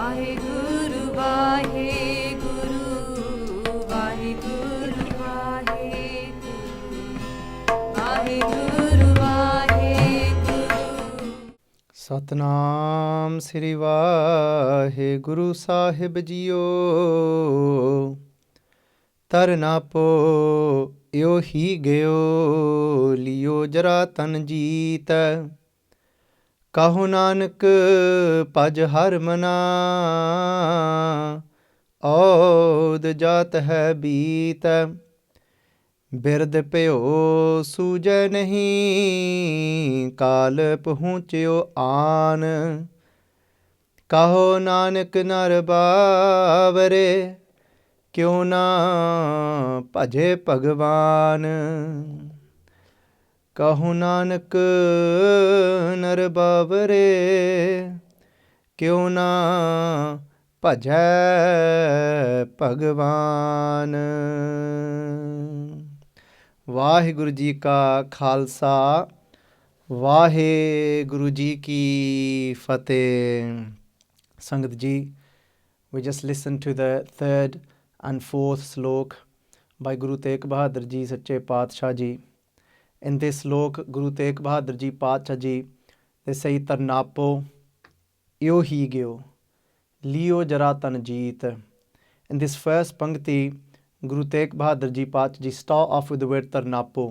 Vaheguru, Vaheguru, Vaheguru, Vaheguru, Vaheguru, Vaheguru. Satnam Shri Waheguru Sahib ਜੀਓ। ਤਰਨਾਪੋ ਇਉ ਹੀ ਗਿਓ, ਲਿਓ ਜਰਾ ਤਨ ਜੀਤ। ਕਾਹੂ ਨਾਨਕ ਭਜ ਹਰ ਮਨਾ, ਔਧ ਜਾਤ ਹੈ ਬੀਤ। ਬਿਰਧ ਭਿਓ ਸੂਜੈ ਨਹੀਂ, ਕਾਲ ਪਹੂਚਿਓ ਆਨ। ਕਹੋ ਨਾਨਕ ਨਰ ਬਾਵਰੇ, ਕਿਉ ਨਾ ਭਜੇ ਭਗਵਾਨ। ਕਹੋ ਨਾਨਕ ਨਰ ਬਾਵਰੇ, ਕਿਉ ਨਾ ਭਜੈ ਭਗਵਾਨ। ਵਾਹਿਗੁਰੂ ਜੀ ਕਾ ਖਾਲਸਾ, ਵਾਹਿਗੁਰੂ ਜੀ ਕੀ ਫਤਿਹ। ਸੰਗਤ ਜੀ, we just listened to the third and fourth slok by Guru Tegh Bahadur ji Sache Paatshah ji. In this slok, Guru Tegh Bahadur ji Paatshah ji, they say Tarnapo iu hi gyo, leeo jaraa tan jeet. In this first pankti, Guru Tegh Bahadur ji Paatshah ji start off with the word Tarnapo.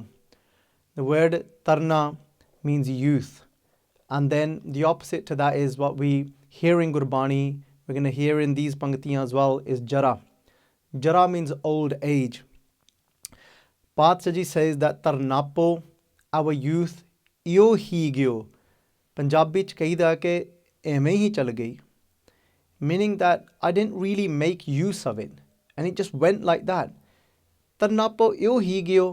The word Tarna means youth. And then the opposite to that is what we hear in Gurbani, we're going to hear in these panktiyan as well, is jaraa. Jaraa means old age. Paatshah ji says that Tarnapo, our youth, iu hi gyo. Punjabi ch kahida ke ਐਵੇਂ ਹੀ ਚਲ ਗਈ, meaning that I didn't really make use of it and it just went like that. Tarnapo iu hi gyo.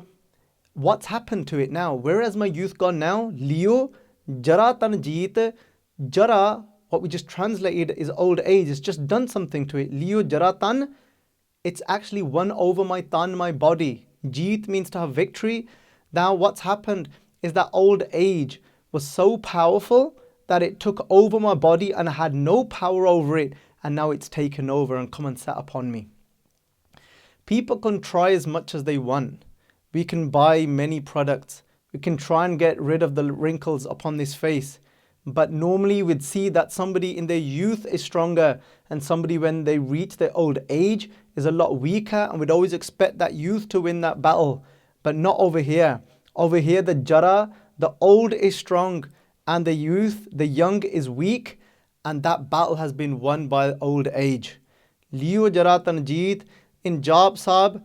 What's happened to it now? Where has my youth gone now? Leeo jaraa tan jeet. Jaraa, what we just translated, is old age. It's just done something to it. Leeo jaraa tan, it's actually won over my tan, my body. Jeet means to have victory. Now what's happened is that old age was so powerful that it took over my body and I had no power over it, and now it's taken over and come and sat upon me. People can try as much as they want. We can buy many products. We can try and get rid of the wrinkles upon this face. But normally we'd see that somebody in their youth is stronger and somebody when they reach their old age is a lot weaker, and we'd always expect that youth to win that battle. But not over here. Over here, the jaraa, the old is strong, and the youth, the young, is weak, and that battle has been won by old age. Leeo jaraa tan jeet. In Jaap Sahib,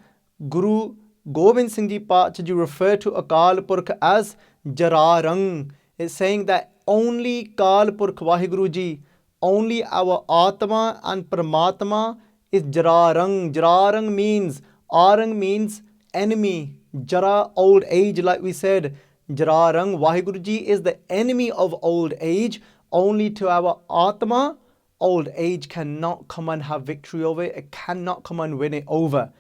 Guru Gobind Singh Ji Paatshah Ji refer to Akaal Purkh as jaraa. It's saying that only Kaal Purkh Vaheguru Ji, only our Atma and Paramatma is jaraa. Jaraa means, arang means enemy. Jaraa, old age, like we said. Jaraa, Vaheguru Ji is the enemy of old age. Only to our Atma, old age cannot come and have victory over it. It cannot come and win it over.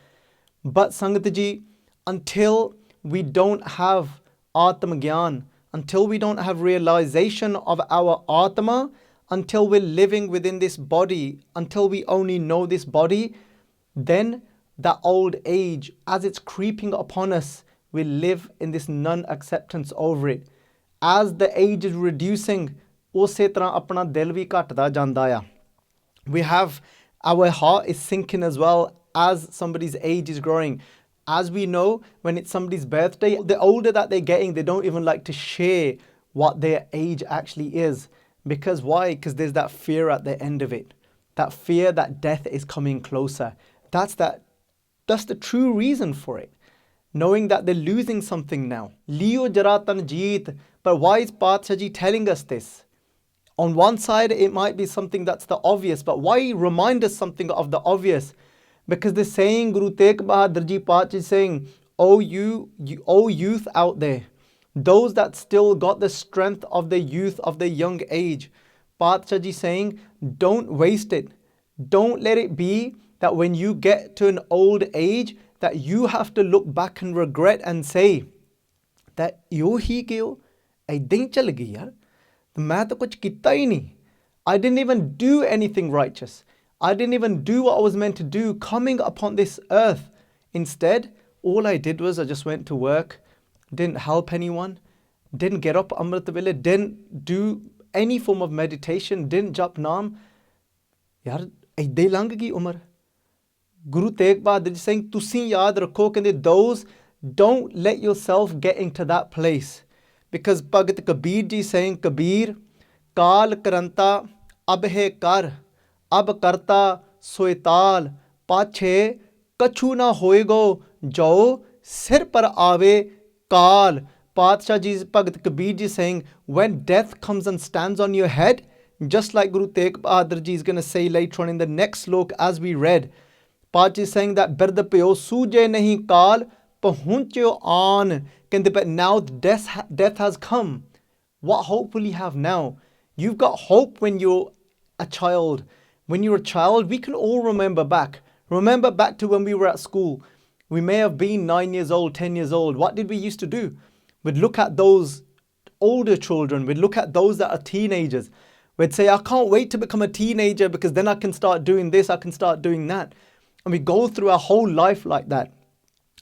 But Sangat Ji, until we don't have Atma Gyan, until we don't have realization of our Atma, until we're living within this body, until we only know this body, then that old age, as it's creeping upon us, we live in this non-acceptance over it. As the age is reducing, ਉਸੇ ਤਰ੍ਹਾਂ ਆਪਣਾ ਦਿਲ ਵੀ ਘਟਦਾ ਜਾਂਦਾ ਆ. We have, our heart is sinking as well as somebody's age is growing. As we know, when it's somebody's birthday, the older that they're getting, they don't even like to share what their age actually is. Because why? Because there's that fear at the end of it. That fear that death is coming closer. That's the true reason for it. Knowing that they're losing something now. Leeo jaraa tan jeet. But why is Paatshah Ji telling us this? On one side, it might be something that's the obvious, but why remind us something of the obvious? Because the saying, Guru Tegh Bahadur Ji Paatshah is saying, O youth out there, those that still got the strength of the youth of the young age, Paatshah Ji saying, don't waste it. Don't let it be that when you get to an old age, that you have to look back and regret and say, that yo hi gyo, aidin chal gayi yaar, मैं तो कुछ किता ही नहीं. I didn't even do anything righteous. I didn't even do what I was meant to do coming upon this earth. Instead, all I did was I just went to work, didn't help anyone, didn't get up Amrit Vele, didn't do any form of meditation, didn't jap naam. Yaar, ਏਦਾਂ ਹੀ ਲੰਘ ਗਈ ਉਮਰ. Guru Tegh Bahadur Ji saying, ਤੁਸੀਂ ਯਾਦ ਰੱਖੋ, ਕਹਿੰਦੇ those, don't let yourself get into that place. Because Bhagat Kabir Ji saying, Kabir, ਕਾਲ ਕਰੰਤਾ ਅਬ ਹੈ ਕਰ, ਅਬ ਕਰਤਾ ਸੋਇਤਾਲ, ਪਾਛੇ ਕਛੂ ਨਾ ਹੋਏਗੋ, ਜੋ ਸਿਰ ਪਰ ਆਵੇ ਕਾਲ. Padshah Ji, Bhagat Kabir Ji saying, when death comes and stands on your head, just like Guru Tegh Bahadur Ji is going to say later on in the next slok as we read, Padshah is saying that Biradh Bheo soojai nehee kaal, pahoochio aan. But now death has come. What hope will you have now? You've got hope when you're a child. When you're a child, we can all remember back. Remember back to when we were at school. We may have been 9 years old, 10 years old. What did we used to do? We'd look at those older children. We'd look at those that are teenagers. We'd say, I can't wait to become a teenager because then I can start doing this, I can start doing that. And we go through our whole life like that.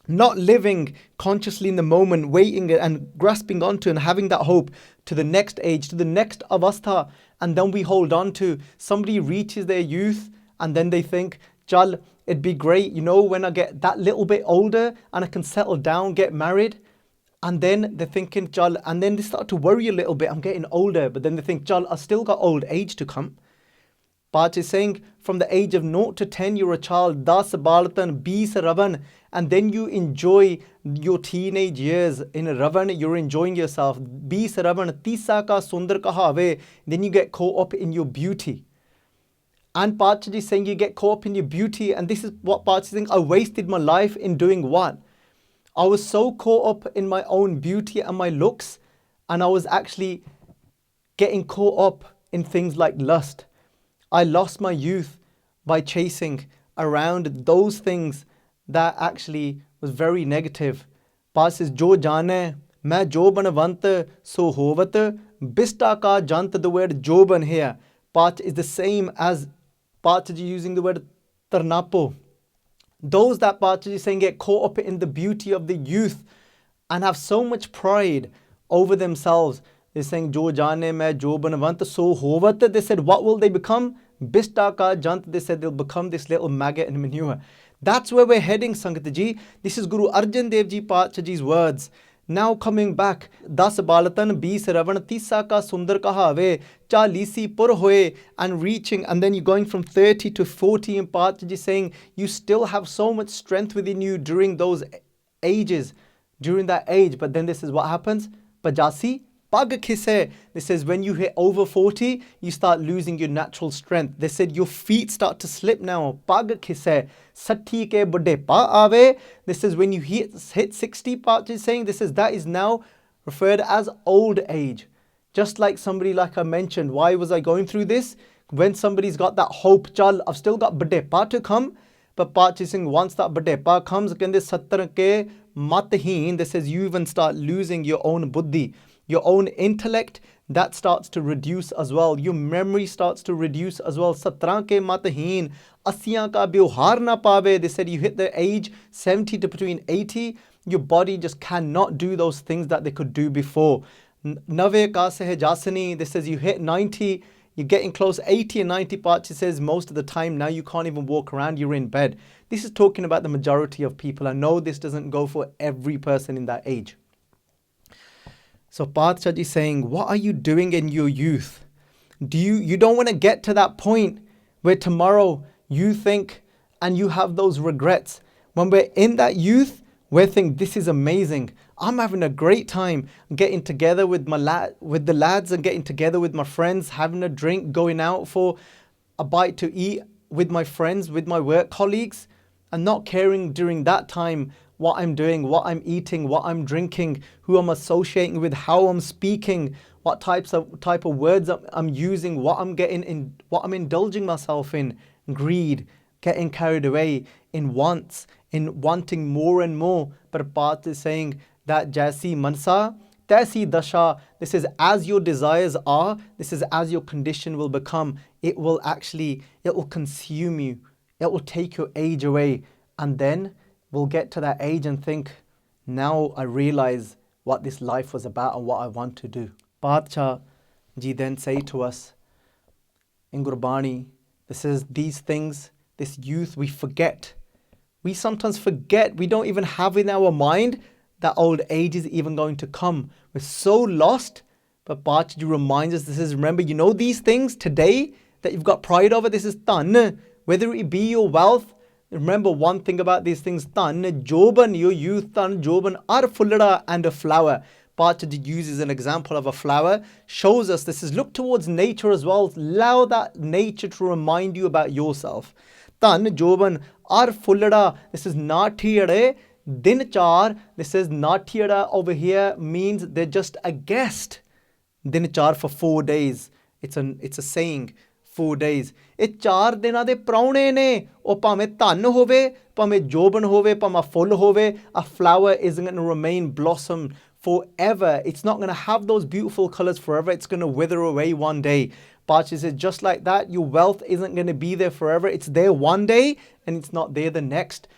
Not living consciously in the moment, waiting and grasping onto and having that hope to the next age, to the next avastha. And then we hold on to, somebody reaches their youth and then they think, Chal, it'd be great, when I get that little bit older and I can settle down, get married. And then they're thinking, Chal, and then they start to worry a little bit, I'm getting older. But then they think, Chal, I've still got old age to come. Pach is saying, from the age of 0 to 10, you're a child, 10 balatan, 20 ravan, and then you enjoy your teenage years in a ravan, you're enjoying yourself. 20 ravan, 30 ka sundar kahave, then you get caught up in your beauty. And Pach is saying, you get caught up in your beauty, and this is what Pach is saying, I wasted my life in doing what? I was so caught up in my own beauty and my looks, and I was actually getting caught up in things like lust. I lost my youth by chasing around those things that actually was very negative. Pach says, Jo jane, main jo banvant, so hovat, bista ka jant, the word joban here. Pach is the same as Pach using the word tarnapo. Those that Pach is saying get caught up in the beauty of the youth and have so much pride over themselves. They're saying, Jo jane main jo banvant, so hovat. They said, what will they become? Bista ka jant. They said they'll become this little maggot and manure. That's where we're heading, Sangat Ji. This is Guru Arjan Dev Ji Pach Ji's words. Now coming back, 10 balatan, 20 ravan, 30 ka sundar kahave, 40 pur hoye, and reaching, and then you're going from 30 to 40, and Pach Ji saying you still have so much strength within you during those ages, during that age. But then this is what happens. Pajasi pag khise. This says when you hit over 40, you start losing your natural strength. They said your feet start to slip now. Pag khise. Satti ke budde pa ave. This is when you hit 60, Pach is saying that is now referred as old age. Just like somebody, like I mentioned, why was I going through this? When somebody's got that hope, Chal, I've still got budde pa to come. But Pach is saying once that budde pa comes, kende sattar ke mathin. This says you even start losing your own buddhi. Your own intellect, that starts to reduce as well. Your memory starts to reduce as well. Satran ke mathin, asiyan ka vyavhar na pave. They said you hit the age 70 to between 80, your body just cannot do those things that they could do before. Nave ka sehjasani. This says you hit 90, you're getting close, 80 and 90 parts. It says most of the time now you can't even walk around, you're in bed. This is talking about the majority of people. I know this doesn't go for every person in that age. So Padshah Ji is saying, what are you doing in your youth? You don't want to get to that point where tomorrow you think and you have those regrets. When we're in that youth, we think this is amazing. I'm having a great time getting together with the lads and getting together with my friends, having a drink, going out for a bite to eat with my friends, with my work colleagues, and not caring during that time what I'm doing, what I'm eating, what I'm drinking, who I'm associating with, how I'm speaking, what type of words I'm using, what I'm getting in, what I'm indulging myself in, greed, getting carried away in wants, in wanting more and more. But Pach is saying that Jaisi Mansa Taisi dasha, this is as your desires are, this is as your condition will become. It will consume you. It will take your age away. And then we'll get to that age and think, now I realize what this life was about and what I want to do. Padshah ji then say to us in Gurbani, this is these things, this youth, we forget. We sometimes forget. We don't even have in our mind that old age is even going to come. We're so lost. But Padshah ji reminds us, this is, remember, you know these things today that you've got pride over, this is tan. Whether it be your wealth, remember one thing about these things, tan, joban, your youth, tan, joban, are fullada and a flower. Padshah uses an example of a flower, shows us this is look towards nature as well. Allow that nature to remind you about yourself. Tan, joban, are fullada, this is natiyade, din char, this is natiyada over here means they're just a guest. Din char for 4 days. It's a saying. 4 days. ਇਹ 4 ਦਿਨਾਂ ਦੇ ਪ੍ਰਾਹੁਣੇ ਨੇ ਉਹ ਭਾਵੇਂ ਧਨ ਹੋਵੇ ਭਾਵੇਂ ਜੋਬਨ ਹੋਵੇ ਭਾਵੇਂ ਫੁੱਲ ਹੋਵੇ a flower isn't going to remain blossom forever. It's not going to have those beautiful colors forever. It's going to wither away one day. Padshah says just like that, your wealth isn't going to be there forever. It's there one day and it's not there the next.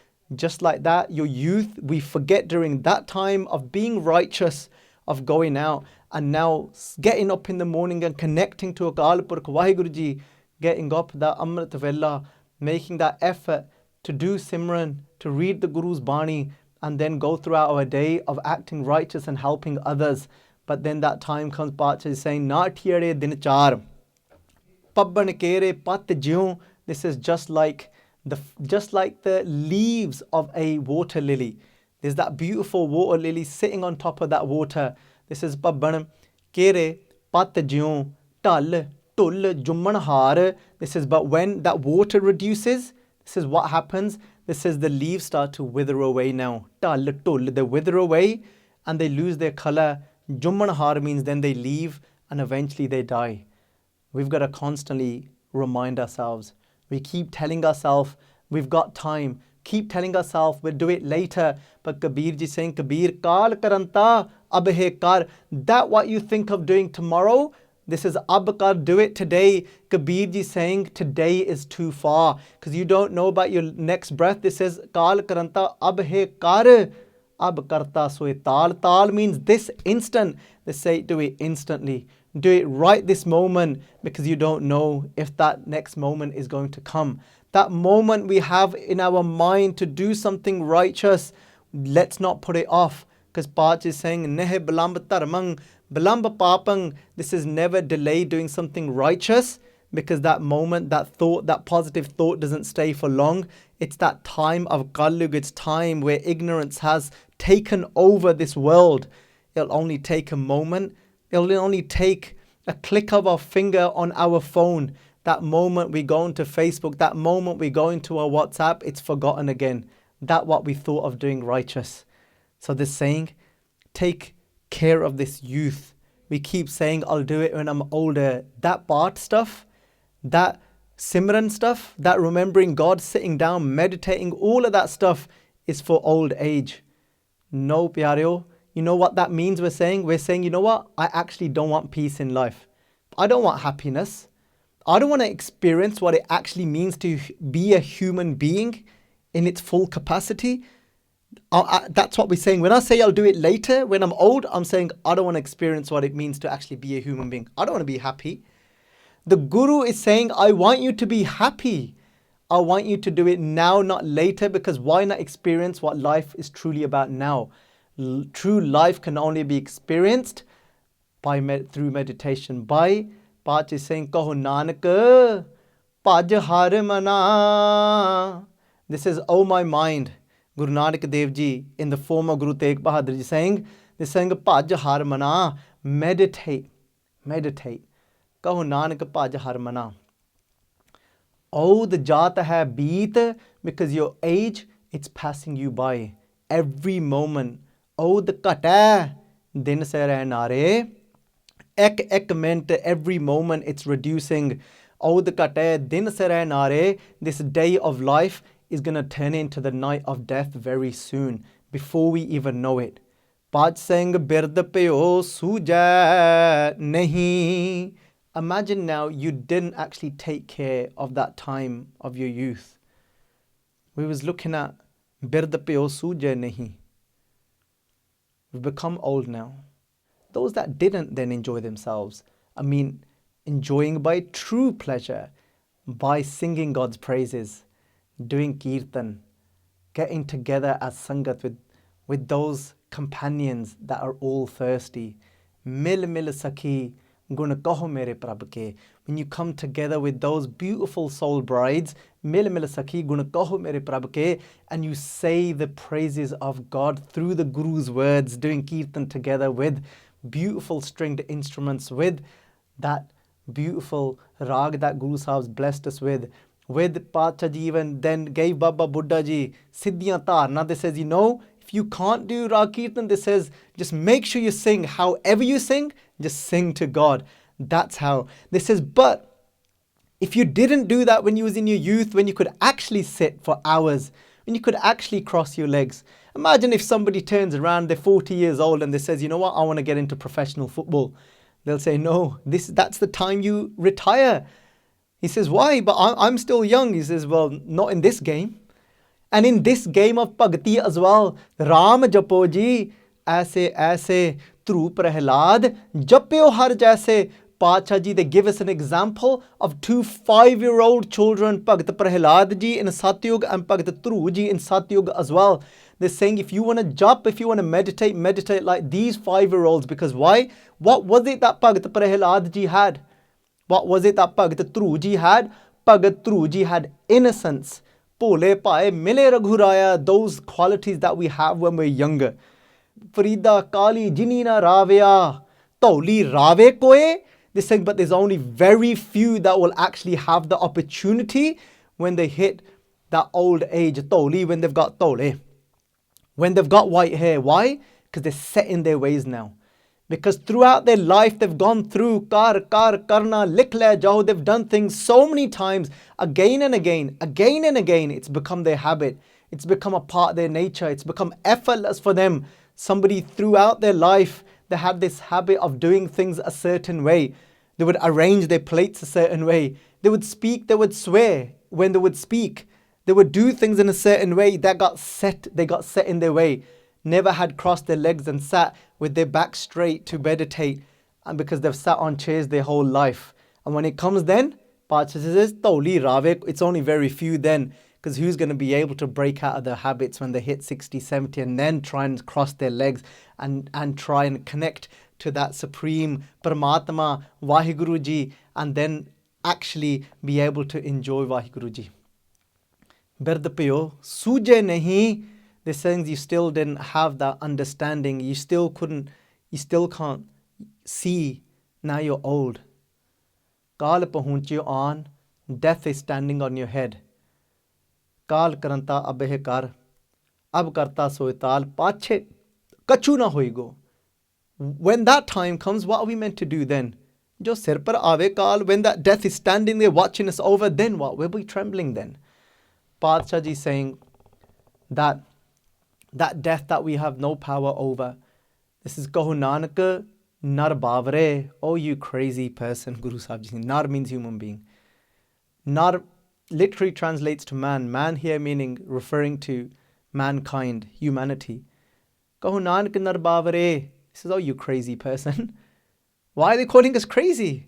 Just like that, your youth, we forget during that time of being righteous, of going out and now getting up in the morning and connecting to Akaal Purkh Vaheguru Ji, getting up that Amrit Vela, making that effort to do Simran, to read the Guru's Bani and then go throughout our day of acting righteous and helping others. But then that time comes, Padshah is saying, Na thiyade din char, pabban kere pat jyon. This is just like the leaves of a water lily. There's that beautiful water lily sitting on top of that water. This is pabban kere pat jyon, tal tul jumman har. This is, but when that water reduces, this is what happens. This is the leaves start to wither away now. Tal tul, they wither away and they lose their color. Jumman har means then they leave and eventually they die. We've got to constantly remind ourselves. We keep telling ourselves we've got time. Keep telling ourselves we'll do it later. But Kabir ji saying, Kabir kaal karanta ab hai kar. That what you think of doing tomorrow, this is ab kar, do it today. Kabir ji saying today is too far because you don't know about your next breath. This says kaal karanta ab hai kar. Ab karta soe tal. Tal means this instant. They say do it instantly. Do it right this moment because you don't know if that next moment is going to come. That moment we have in our mind to do something righteous, let's not put it off. Because Padshah is saying, Nehee bilamb dharmang, bilamb papang. This is never delay doing something righteous because that moment, that thought, that positive thought doesn't stay for long. It's that time of Kalug, it's time where ignorance has taken over this world. It'll only take a moment. It'll only take a click of our finger on our phone. That moment we go into Facebook, that moment we go into our WhatsApp, it's forgotten again. That what we thought of doing righteous. So this saying, take care of this youth. We keep saying, I'll do it when I'm older. That part stuff, that Simran stuff, that remembering God, sitting down, meditating, all of that stuff is for old age. No, pyareo. You know what that means we're saying? We're saying, you know what? I actually don't want peace in life. I don't want happiness. I don't want to experience what it actually means to be a human being in its full capacity. That's what we're saying. When I say I'll do it later, when I'm old, I'm saying I don't want to experience what it means to actually be a human being. I don't want to be happy. The Guru is saying, I want you to be happy. I want you to do it now, not later, because why not experience what life is truly about now? True life can only be experienced through meditation. Padshah is saying, kahu naanak, bhaj har manaa. This is, oh my mind. Guru Nanak Dev Ji, in the form of Guru Tegh Bahadur Ji, saying, bhaj har manaa, meditate. Kahu Nanak bhaj har manaa. Audh jaat hai beet, because your age, it's passing you by. Every moment. Audh kata, din se reh nare. Ek minute, every moment it's reducing. Audh kata, din se reh nare. This day of life is going to turn into the night of death very soon, before we even know it. Bhaj sang Biradh Bheo soojai nehee. Imagine now you didn't actually take care of that time of your youth. We was looking at Biradh Bheo soojai nehee. We've become old now. Those that didn't then enjoy themselves, enjoying by true pleasure, by singing God's praises, doing kirtan, getting together as sangat with those companions that are all thirsty. Mil mil sakhi gun kahu mere prabh ke. When you come together with those beautiful soul brides, mil mil sakhi gun kahu mere prabh ke, and you say the praises of God through the Guru's words, doing kirtan together with beautiful stringed instruments, with that beautiful rag that Guru Sahib's blessed us with Pacha ji even then gave Baba Buddha ji Siddhiyan Tarna. This says, if you can't do Rag Kirtan, this says, just make sure you sing. However you sing, just sing to God. That's how. This says, but if you didn't do that when you was in your youth, when you could actually sit for hours, when you could actually cross your legs. Imagine if somebody turns around, they're 40 years old and they says, you know what, I want to get into professional football. They'll say, no, that's the time you retire. He says, why? But I'm still young. He says, well, not in this game. And in this game of Bhagti as well, Ram japo ji, aise Dhru Prahlad, japyo har jaise. Pacha ji, they give us an example of 2 5-year-old children, Bhagat Prahlad ji in Satyug and Bhagat Dhru ji in Satyug as well. They're saying if you want to jap, if you want to meditate like these 5-year-olds. Because why? What was it that Bhagat Prahlad ji had? What was it that Bhagat Dhru ji had? Bhagat Dhru ji had innocence. Pole pae mile raghuraya, those qualities that we have when we're younger. Farida kali jinina ravya, toli rave koe. They're saying, but there's only very few that will actually have the opportunity when they hit that old age, toli, when they've got tole. When they've got white hair. Why? Because they're set in their ways now. Because throughout their life, they've gone through karna, likh le jao. They've done things so many times, again and again. It's become their habit. It's become a part of their nature. It's become effortless for them. Somebody throughout their life, they had this habit of doing things a certain way. They would arrange their plates a certain way. They would speak, they would swear when they would speak. They would do things in a certain way that they got set in their way. Never had crossed their legs and sat with their back straight to meditate, and because they've sat on chairs their whole life. And when it comes then, Pacha says, Toli Rave, it's only very few then, because who's going to be able to break out of their habits when they hit 60, 70 and then try and cross their legs and try and connect to that supreme Paramatma, Vaheguru ji, and then actually be able to enjoy Vaheguru ji. Biradh Bheo soojai nehee. They're saying you still didn't have that understanding. You still can't see. Now you're old. Kaal pahoochio on. Death is standing on your head. Kaal karanta abhe kar. Ab karta soital. Pache kachu na hoigo. When that time comes, what are we meant to do then? Jo sir par aave kaal. When that death is standing there watching us over, then what? We'll be trembling then. Padshah ji saying that death that we have no power over. This is kahu naanak nar baavre. Oh, you crazy person, Guru Sahib ji. Nar means human being. Nar literally translates to man. Man here meaning referring to mankind, humanity. Kahu naanak nar baavre. He says, oh, you crazy person. Why are they calling us crazy?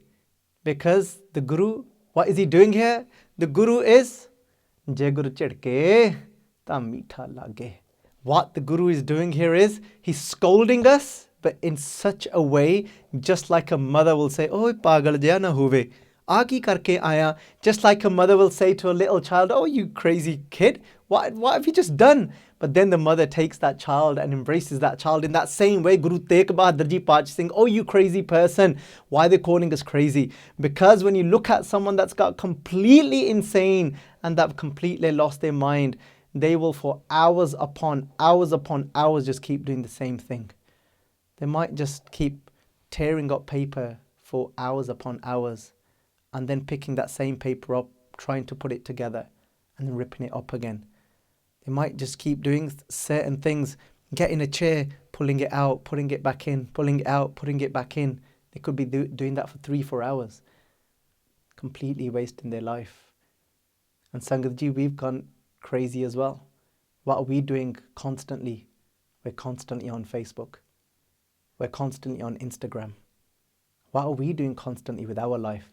Because the Guru, what is he doing here? The Guru is Je Guru chidke ta meetha lage. What the Guru is doing here is he's scolding us, but in such a way, just like a mother will say, oh, pagal jaya na hove. Aaki karke aaya. Just like a mother will say to a little child, oh, you crazy kid, what have you just done? But then the mother takes that child and embraces that child in that same way. Guru Tegh Bahadur Ji Pach saying, oh, you crazy person. Why are they calling us crazy? Because when you look at someone that's got completely insane and that completely lost their mind, they will for hours upon hours just keep doing the same thing. They might just keep tearing up paper for hours upon hours and then picking that same paper up, trying to put it together and then ripping it up again. They might just keep doing certain things Get in a chair, pulling it out, putting it back in, pulling it out, putting it back in. They could be doing that for 3-4 hours, completely wasting their life. And Sangatji, we've gone crazy as well. What are we doing constantly? We're constantly on Facebook. We're constantly on Instagram. What are we doing constantly with our life?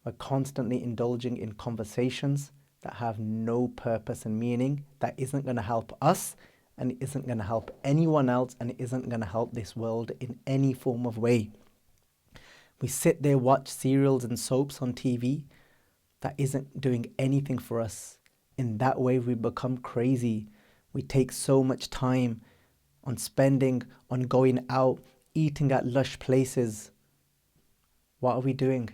We're constantly indulging in conversations that have no purpose and meaning, that isn't going to help us, and it isn't going to help anyone else, and it isn't going to help this world in any form of way. We sit there, watch serials and soaps on TV that isn't doing anything for us. In that way, we become crazy. We take so much time on spending, on going out, eating at lush places. What are we doing?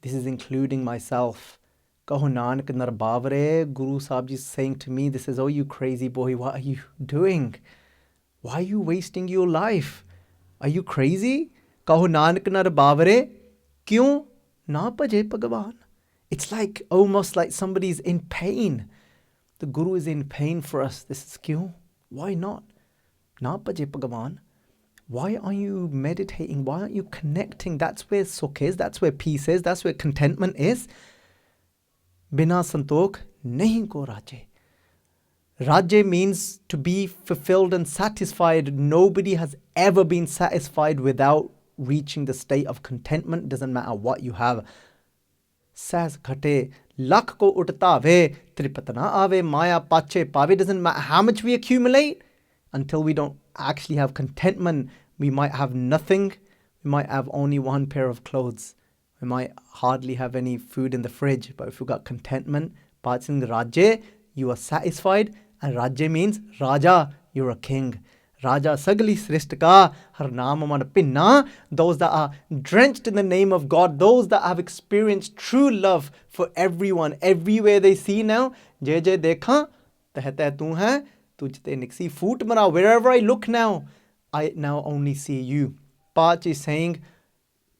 This is including myself. Kahu Nanak nar baavre, Guru Sahib ji is saying to me, this is, oh you crazy boy, what are you doing? Why are you wasting your life? Are you crazy? Kahu Nanak nar baavre, kyun na bhajai bhagvaan? It's like almost like somebody's in pain. The Guru is in pain for us. This is kyun? Why not? Na bhajai bhagvaan. Why are you meditating? Why aren't you connecting? That's where sukh is. That's where peace is. That's where contentment is. Bina santokh nahi ko raje. Raje means to be fulfilled and satisfied. Nobody has ever been satisfied without reaching the state of contentment. Doesn't matter what you have. Sahs khate, lakh ko uttave, tripatana ave, maya pache pave. Doesn't matter how much we accumulate, until we don't actually have contentment. We might have nothing. We might have only one pair of clothes. We might hardly have any food in the fridge. But if you've got contentment, Paching Raje, you are satisfied. And Raje means Raja, you're a king. Raja Sagli Srishtaka, Harnama Pinna, those that are drenched in the name of God, those that have experienced true love for everyone, everywhere they see now. Jai Jai Dekha, Tahta Tu Hai, Tujte Nixi Foot Mara, wherever I look now, I now only see you. Pach is saying,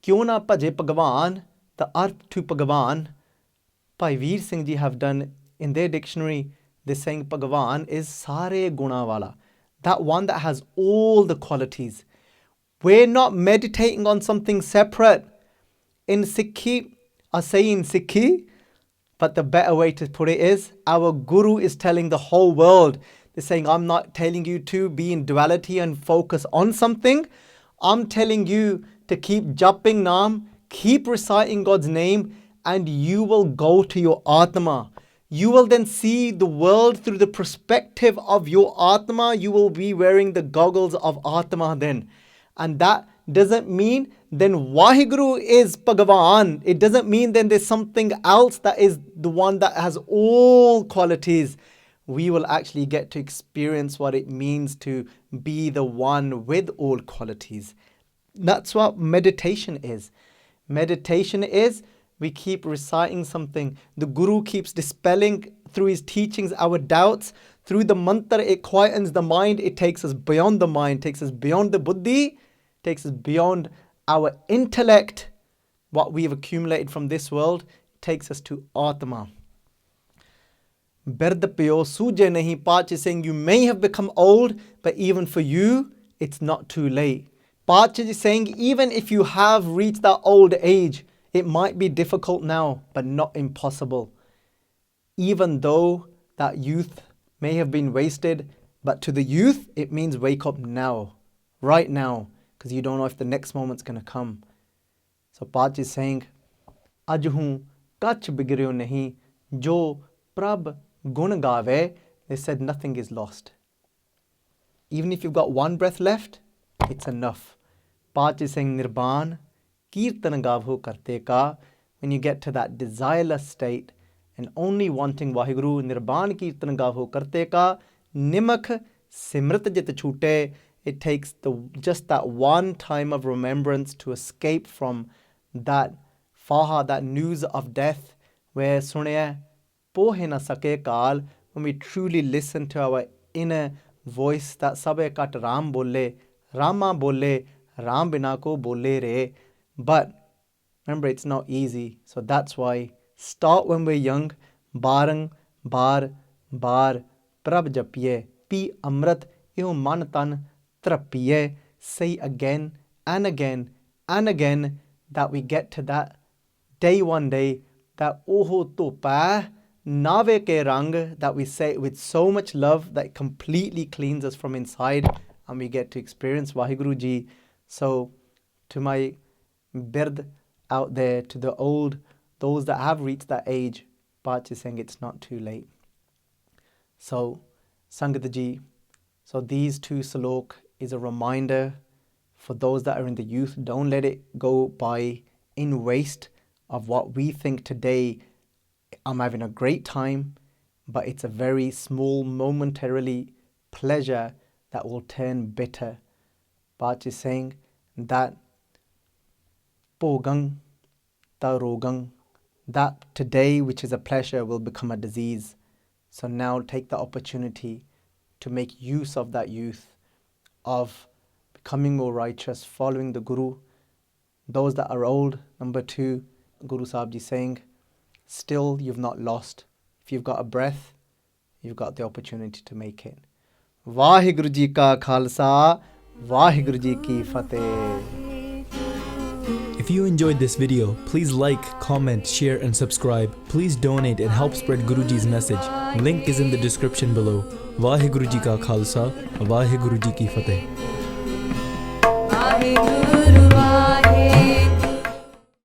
Kyun na bhajai bhagvaan, the arth to Bhagvaan. Bhai Veer Singh ji have done in their dictionary, they're saying Bhagvaan is sare guna wala. That one that has all the qualities. We're not meditating on something separate. In Sikhi, I say in Sikhi, but the better way to put it is, our Guru is telling the whole world. They're saying, I'm not telling you to be in duality and focus on something. I'm telling you to keep japping Naam, keep reciting God's name, and you will go to your Atma. You will then see the world through the perspective of your Atma. You will be wearing the goggles of Atma then. And that doesn't mean then Vaheguru is Bhagvaan. It doesn't mean then there's something else that is the one that has all qualities. We will actually get to experience what it means to be the one with all qualities. That's what meditation is. Meditation is we keep reciting something. The Guru keeps dispelling through his teachings our doubts. Through the mantra, it quietens the mind. It takes us beyond the mind, takes us beyond the buddhi, takes us beyond our intellect. What we've accumulated from this world takes us to Atma. Biradh Bheo, soojai nehee. Pach is saying you may have become old, but even for you, it's not too late. Pach is saying even if you have reached that old age, it might be difficult now, but not impossible. Even though that youth may have been wasted, but to the youth, it means wake up now, right now, because you don't know if the next moment's going to come. So Pach is saying, Aj hoon kach bigryo nahi, jo prab gun gave. They said nothing is lost. Even if you've got one breath left, it's enough. Pach is saying, Nirban, Kirtan gavho karte ka. When you get to that desireless state and only wanting Vaheguru, Nirban Kirtan gavho karte ka, Nimak simrit jit chute. It takes just that one time of remembrance to escape from that faha, that news of death, where sunaya pohe na sake kaal. When we truly listen to our inner voice, that sabe kat Ram bolle, Rama bolle, Ram bina ko bolle re. But remember, it's not easy. So that's why start when we're young. Barang, bar, prab japiye, pi amrit. ਇਉਂ ਮਨ ਤਨ ਧਰਪੀਏ, say again and again and again, that we get to that day one day, that oho topa nave ke rang, that we say it with so much love that it completely cleans us from inside, and we get to experience Vaheguru Ji. So to my bird out there, to the old, those that have reached that age, Bhaj is saying it's not too late. So Sangat Ji, so these two salok is a reminder for those that are in the youth. Don't let it go by in waste of what we think today, I'm having a great time, but it's a very small momentarily pleasure that will turn bitter. Bhaj is saying that Bogang Tarogang, that today which is a pleasure will become a disease. So now take the opportunity to make use of that youth, of becoming more righteous, following the Guru. Those that are old, number 2, Guru Sahib Ji saying, still you've not lost. If you've got a breath, you've got the opportunity to make it. Vaheguru Ji ka Khalsa, Vaheguru Ji ki Fateh. If you enjoyed this video, please like, comment, share and subscribe. Please donate and help spread Guruji's message. Link is in the description below. Vaheguru Ji ka Khalsa, Vaheguru Ji ki Fateh. Vaheguru